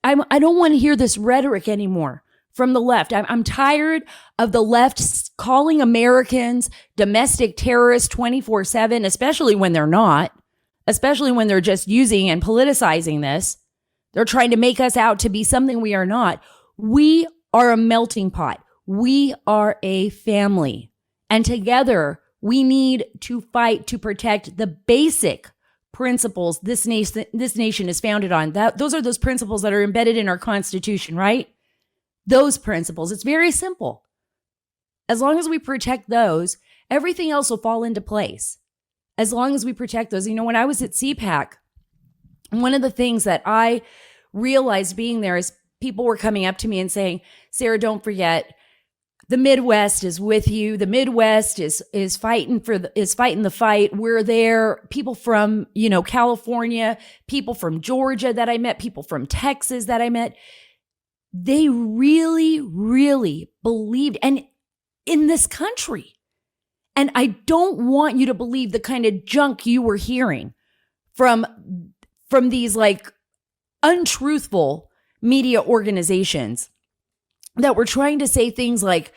I don't want to hear this rhetoric anymore from the left. I'm tired of the left calling Americans domestic terrorists 24/7, especially when they're not, especially when they're just using and politicizing this. They're trying to make us out to be something we are not. We are a melting pot. We are a family. And together, we need to fight to protect the basic principles this nation is founded on. Those are those principles that are embedded in our Constitution, right? Those principles. It's very simple. As long as we protect those, everything else will fall into place. As long as we protect those. When I was at CPAC, one of the things that I realized being there is people were coming up to me and saying, Sarah, don't forget, the Midwest is with you. The Midwest is fighting the fight. We're there. People from, California, people from Georgia that I met, people from Texas that I met. They really, really believed and in this country. And I don't want you to believe the kind of junk you were hearing from these like untruthful media organizations that were trying to say things like,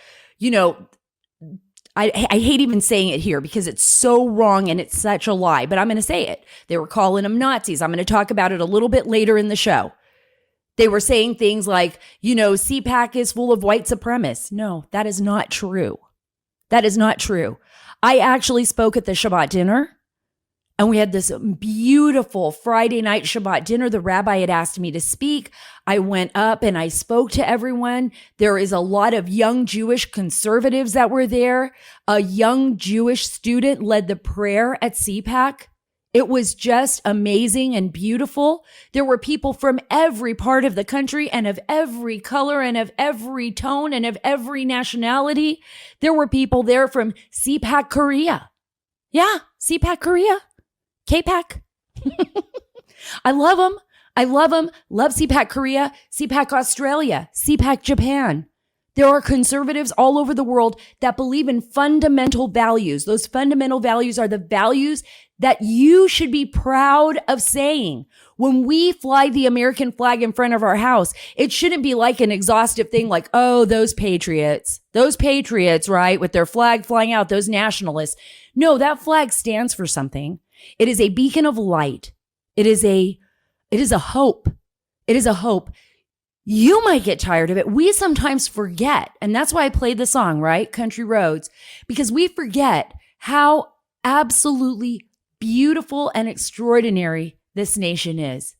I hate even saying it here because it's so wrong and it's such a lie, but I'm going to say it. They were calling them Nazis. I'm going to talk about it a little bit later in the show. They were saying things like, CPAC is full of white supremacists. No, that is not true. That is not true. I actually spoke at the Shabbat dinner. And we had this beautiful Friday night Shabbat dinner. The rabbi had asked me to speak. I went up and I spoke to everyone. There is a lot of young Jewish conservatives that were there. A young Jewish student led the prayer at CPAC. It was just amazing and beautiful. There were people from every part of the country and of every color and of every tone and of every nationality. There were people there from CPAC Korea. Yeah, CPAC Korea. CPAC. I love them. I love them. Love CPAC Korea, CPAC Australia, CPAC Japan. There are conservatives all over the world that believe in fundamental values. Those fundamental values are the values that you should be proud of saying. When we fly the American flag in front of our house, it shouldn't be like an exhaustive thing like, oh, those patriots, right, with their flag flying out, those nationalists. No, that flag stands for something. It is a beacon of light. It is a hope. It is a hope. You might get tired of it. We sometimes forget. And that's why I played the song, right? Country Roads, because we forget how absolutely beautiful and extraordinary this nation is.